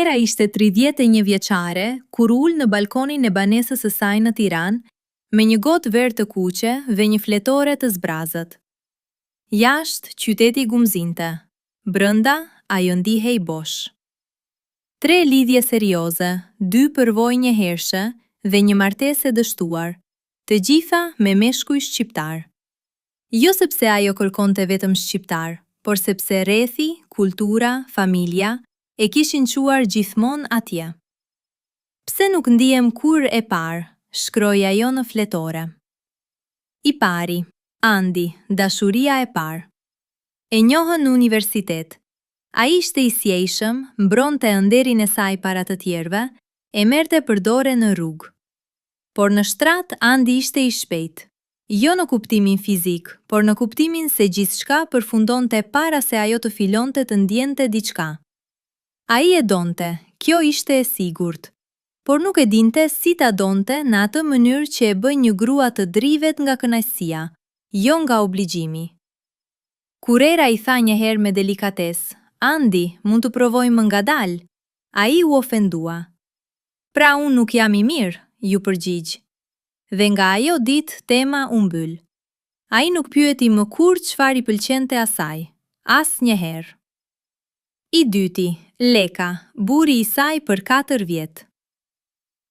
Era ishte 31 vjeçare kur ul në balkonin e banesës së saj në Tiranë me një gotë verë të kuqe dhe një fletore të zbrazët. Jashtë, qyteti gumzinte. Brënda, ajo ndihej bosh. 3 lidhje serioze, 2 përvojë njëhershë dhe një martesë e dështuar, të gjitha me meshkuj shqiptar. Jo sepse ajo kërkonte vetëm shqiptar, por sepse rrethi, kultura, familja e kishin quar gjithmonë atje. Pse nuk ndihem kur e parë, shkroi ajo në fletore. I pari, Andi, dashuria e parë. E njohën në universitet. Ai ishte i sjellshëm, mbronte ënderin e saj para të tjerëve, e merrte përdore në rrugë. Por në shtrat Andi ishte i shpejt. Jo në kuptimin fizik, por në kuptimin se gjithçka përfundonte para se ajo të filonte të ndjente diçka. Ai e donte, kjo ishte e sigurt, por nuk e dinte si ta donte në atë mënyrë që e bën një grua të drivet nga kënaqësia, jo nga obligjimi. Kur Era i tha një herë me delikatesë, Andi, mund të provojmë ngadalë, ai u ofendua. Pra unë nuk jam i mirë, ju përgjigj. Dhe nga ajo ditë tema u mbyll. Ai nuk pyeti më kur çfarë i pëlqente asaj, asnjëherë. I dyti, Leka, burri i saj për 4 vjet.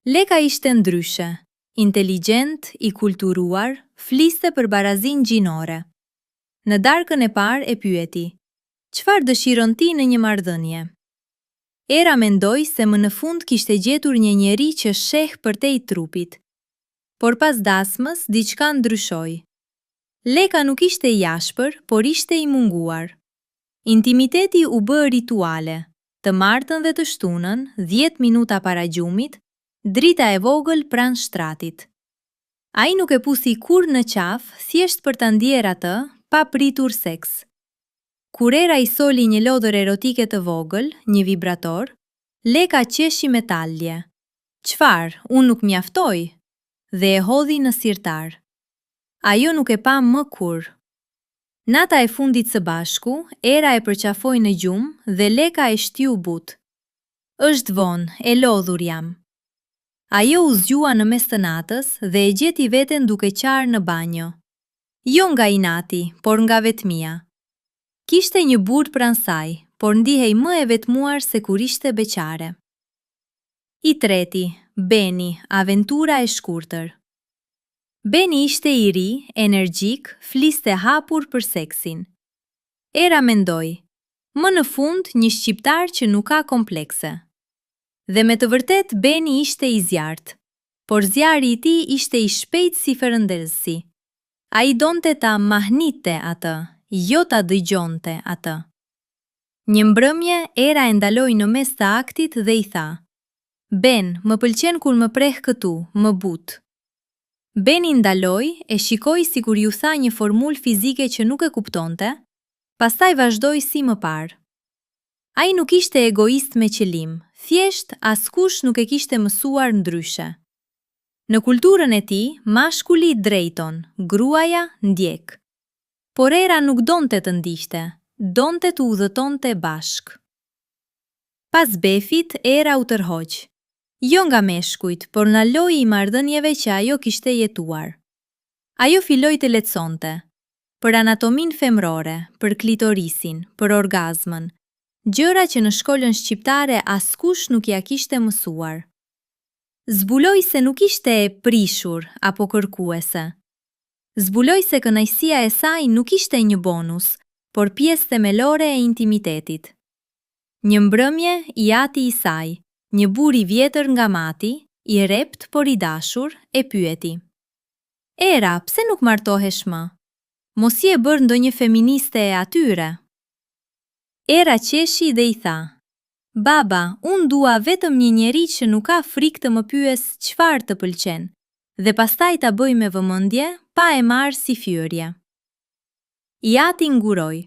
Leka ishte ndryshe, inteligjent, i kulturuar, fliste për barazinë gjinore. Në darkën e parë e pyeti, çfarë dëshiron ti në një marrëdhënie? Era mendoi se më në fund kishte gjetur një njeri që sheh përtej trupit. Por pas dasmës, diçka ndryshoi. Leka nuk ishte i ashpër, por ishte i munguar. Intimiteti u bë rituale, të martën dhe të shtunën, 10 minuta para gjumit, drita e vogël pranë shtratit. Ai nuk e pusi kur në qafë, thjesht për ta ndier atë, pa pritur seks. Kur Era i soli një lodër erotike të vogël, një vibrator, Leka qeshi me talje. Çfarë, unë nuk mjaftoj? Dhe e hodhi në sirtar. Ajo nuk e pa më kur. Nata e fundit së bashku, Era e përqafoi në gjumë dhe Leka e shtiu but. Është vonë, e lodhur jam. Ajo u zgjua në mes të natës dhe e gjeti veten duke qarë në banjo. Jo nga inati, por nga vetmia. Kishte një burr pranë saj, por ndihej më e vetmuar se kur ishte beqare. I treti, Beni, aventura e shkurtër. Beni ishte i ri, energjik, fliste hapur për seksin. Era mendoi, më në fund një shqiptar që nuk ka komplekse. Dhe me të vërtet Beni ishte i zjarrt, por zjarri i tij ishte i shpejt si ferëndezësi. Ai donte ta mahnite atë, jo ta dëgjonte atë. Një mbrëmje Era e ndaloi në mes të aktit dhe i tha, Ben, më pëlqen kur më preh këtu, më but. Beni ndaloi e shikoi sikur ju tha një formulë fizike që nuk e kuptonte, pastaj vazhdoi si më parë. Ai nuk ishte egoist me qëllim, thjesht askush nuk e kishte mësuar ndryshe. Në kulturën e tij, mashkulli drejton, gruaja ndjek. Por Era nuk donte të ndiqte, donte të udhëtonte bashk. Pas befit, Era u tërhoq. Jo nga meshkujt, por nga loji i marrëdhënieve që ajo kishte jetuar. Ajo filloi të leçonte. Për anatomin femrore, për klitorisin, për orgazmën, gjëra që në shkollën shqiptare askush nuk ja kishte mësuar. Zbuloi se nuk ishte e prishur apo kërkuese. Zbuloi se kënaqësia e saj nuk ishte një bonus, por pjesë themelore e intimitetit. Një mbrëmje i ati i saj, një burr i vjetër nga mati, i rept por i dashur, e pyeti. Era, pse nuk martohesh më? Mos je bërë ndonjë feministe e atyre? Era qeshi dhe i tha, Baba, unë dua vetëm një njeri që nuk ka frikë të më pyes çfarë të pëlqen, dhe pastaj ta bëj me vëmendje, pa e marrë si fyerje. I ati nguroi.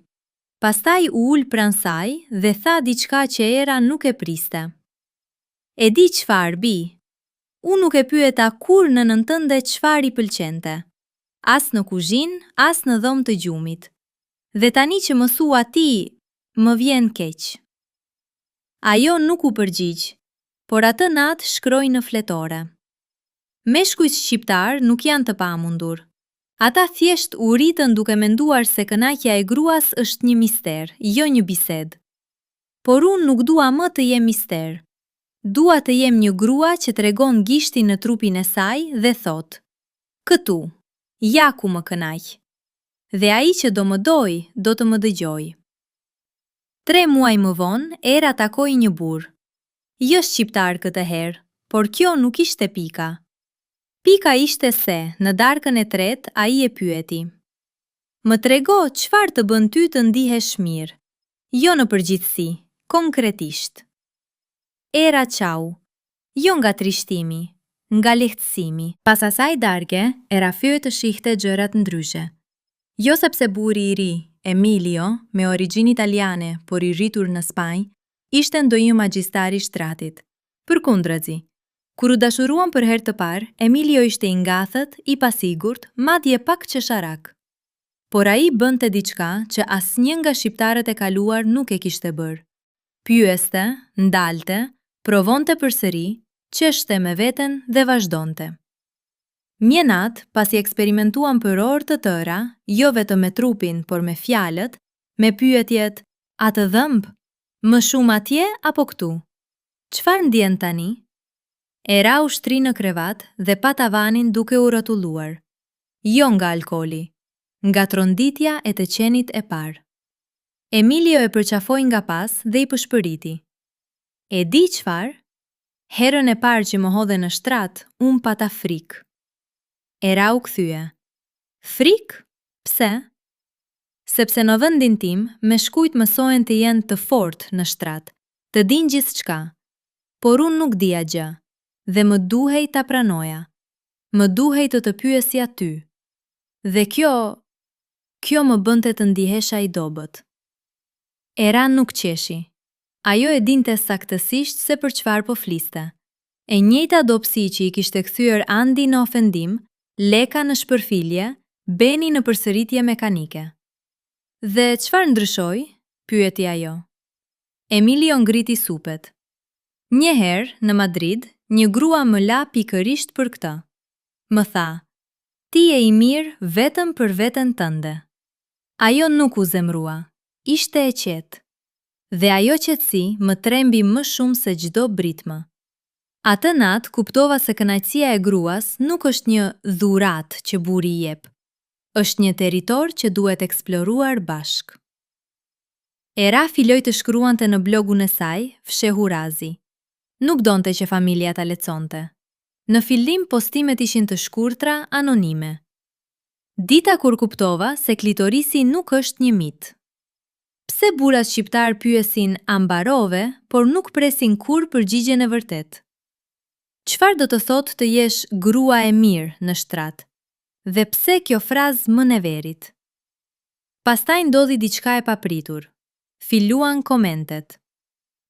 Pastaj u ul pranë saj dhe tha diçka që Era nuk e priste. E di çfarë, bi? Unë nuk e pyeta kur nënën tënde çfarë i pëlqente. As në kuzhinë, as në dhomë të gjumit. Dhe tani që më thua ti, më vjen keq. Ajo nuk u përgjigj, por atë natë shkroi në fletore. Meshkujt shqiptar nuk janë të pamundur. Ata thjesht u rritën duke menduar se kënaqja e gruas është një mister, jo një bisedë. Por unë nuk dua më të jem mister. Dua të jem një grua që tregon gishtin në trupin e saj dhe thot: "Këtu, ja ku më kënaq." Dhe ai që do më doj, do të më dëgjoj. 3 muaj më vonë, Era takoi një burr. Jo shqiptar këtë herë, por kjo nuk ishte pika. Pika ishte se, në darkën e tretë, ai e pyeti: "Më trego çfarë të bën ty të ndihesh mirë? Jo në përgjithësi, konkretisht." Era qau, jo nga trishtimi, nga lehtësimi. Pas asaj darke, Era fyet të shihte gjërat ndryshe. Jo sepse burri i ri, Emilio, me origjinë italiane, por i rritur në Spanjë, ishte ndonjë magjistar i shtratit. Përkundrazi, kur u dashuruan për herë të parë, Emilio ishte i ngathët, i pasigurt, madje pak qesharak. Por ai bënte diçka që asnjë nga shqiptarët e kaluar nuk e kishte bërë. Pyeste, ndalte, provonte përsëri, qeshte me veten dhe vazhdonte. Një natë, pasi eksperimentuan për orë të tëra, jo vetëm me trupin, por me fjalët, me pyetjet: "A të dhëmb? Më shumë atje apo këtu? Çfarë ndjen tani?" Era u shtri në krevat dhe pa tavanin duke u rrotulluar. Jo nga alkooli, nga tronditja e të qenit e parë. Emilio e përqafoi nga pas dhe i pëshpëriti. "E di çfarë? Herën e parë që më hodhe në shtrat, unë pata frikë." Era u kthye. "Frikë? Pse?" "Sepse në vendin tim, meshkujt mësohen të jenë të fortë në shtrat, të dinë gjithçka. Por unë nuk dija gjë, dhe më duhej ta pranoja. Më duhej të pyesja ty. Dhe kjo më bënte të ndihesha i dobët." Era nuk qeshi. Ajo e dinte saktësisht se për çfarë po fliste. E njëjta dobësi që i kishte kthyer Andi në ofendim, Leka në shpërfilje, Beni në përsëritje mekanike. "Dhe çfarë ndryshoi?" pyeti ajo. Emilio ngriti supet. "Një herë, në Madrid, një grua më la pikërisht për këtë. Më tha: "Ti je i mirë vetëm për veten tënde." Ajo nuk u zemrua, ishte e qetë. Dhe ajo qetësi më trembi më shumë se çdo britmë. Atë natë kuptova se kënaqësia e gruas nuk është një dhuratë që burri i jep. Është një territor që duhet eksploruar bashk. Era filloi të shkruante në blogun e saj, fshehu razi. Nuk donte që familja ta leconte. Në fillim postimet ishin të shkurtra, anonime. Dita kur kuptova se klitorisi nuk është një mit. Pse burrat shqiptar pyesin "a mbarove", por nuk presin kur përgjigjen e vërtet? Çfarë do të thotë të jesh grua e mirë në shtrat? Dhe pse kjo frazë më neverit? Pastaj ndodhi diçka e papritur. Filluan komentet.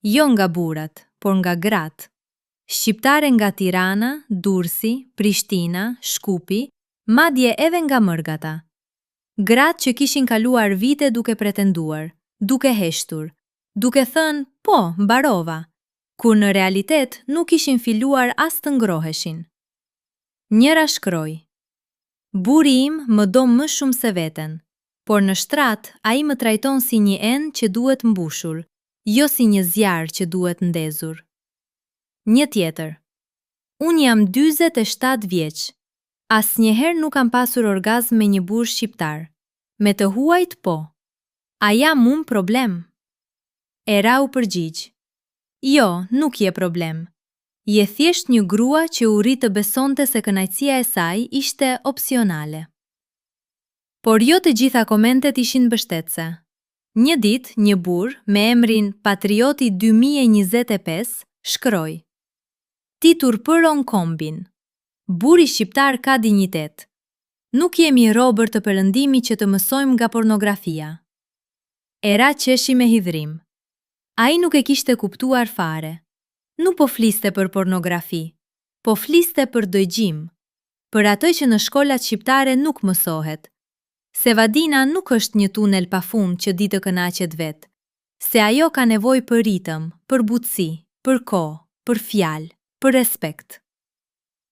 Jo nga burrat, por nga gratë. Shqiptare nga Tirana, Durrësi, Prishtina, Shkupi, madje edhe nga Mërgata. Gratë që kishin kaluar vite duke pretenduar, duke heshtur, duke thënë "po, mbarova", kur në realitet nuk ishin filluar as të ngroheshin. Njëra shkroi: "Burri im më do më shumë se veten, por në shtrat ai më trajton si një enë që duhet mbushur, jo si një zjarr që duhet ndezur." Një tjetër: "Unë jam 47 vjeç. Asnjëherë nuk kam pasur orgazm me një burr shqiptar. Me të huajt po. A jam unë problem?" Era u përgjigj: "Jo, nuk je problem. Je thjesht një grua që u rit të besonte se kënaqësia e saj ishte opsionale." Por jo të gjitha komentet ishin mbështetëse. Një ditë, një burr me emrin Patrioti 2025 shkroi: "Ti turpëron kombin. Burri shqiptar ka dinjitet. Nuk jemi robër të perëndimit që të mësojmë nga pornografia." Era qeshi me hidhrim. Ai nuk e kishte kuptuar fare. Nuk po fliste për pornografi, po fliste për dëgjim, për atë që në shkollat shqiptare nuk mësohet. Se vadina nuk është një tunel pafund që di të kënaqet vetë. se ajo ka nevojë për ritëm, për butësi, për kohë, për fjalë, për respekt.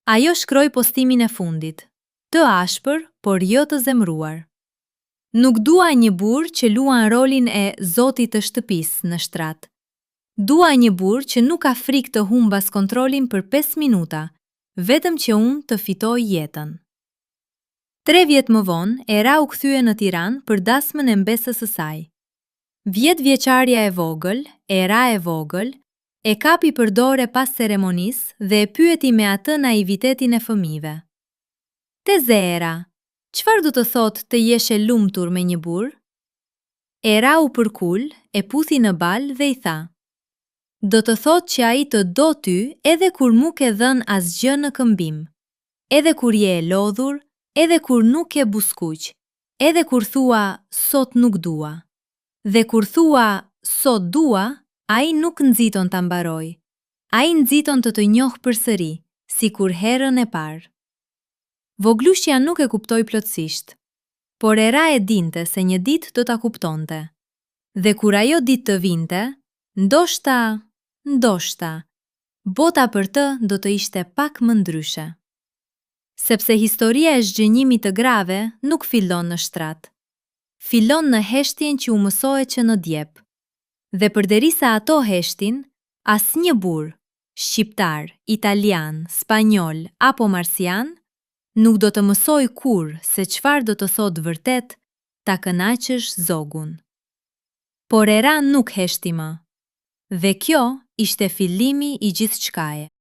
Ajo shkroi postimin e fundit, të ashpër, por jo të zemruar. Nuk dua një burr që luan rolin e zotit të shtëpisë në shtrat. Dua një burr që nuk ka frikë të humbas kontrolin për 5 minuta, vetëm që unë të fitoj jetën. 3 vjet më vonë, Era u kthye në Tiranë për dasmën e mbesës së saj. 10 vjeçarja e vogël, Era e vogël, e kapi për dorë pas ceremonisë dhe e pyeti me atë naivitetin e fëmijëve. Teze Era, çfarë do të thotë të jesh e lumtur me një burr? Era u përkul, e puthi në balë dhe i tha: do të thotë që ai të do ty edhe kur nuk e dhën asgjë në këmbim, edhe kur je e lodhur, edhe kur nuk e buskuq, edhe kur thua sot nuk dua. Dhe kur thua sot dua, ai nuk nxiton ta mbaroj. Ai nxiton të njohë përsëri, sikur herën e parë. Voglushja nuk e kuptoi plotësisht, por Era e dinte se një ditë do ta kuptonte. Dhe kur ajo ditë të vinte, ndoshta, bota për të do të ishte pak më ndryshe. Sepse historia e zhgënjimit të grave nuk fillon në shtrat. Fillon në heshtjen që u mësohet që në djep. Dhe përderisa ato heshtin, asnjë burr, shqiptar, italian, spanjol apo marsian, nuk do të mësoj kur se çfarë do të thotë vërtet ta kënaqësh zogun. Por Era nuk heshti më. Dhe kjo ishte fillimi i gjithçkaje.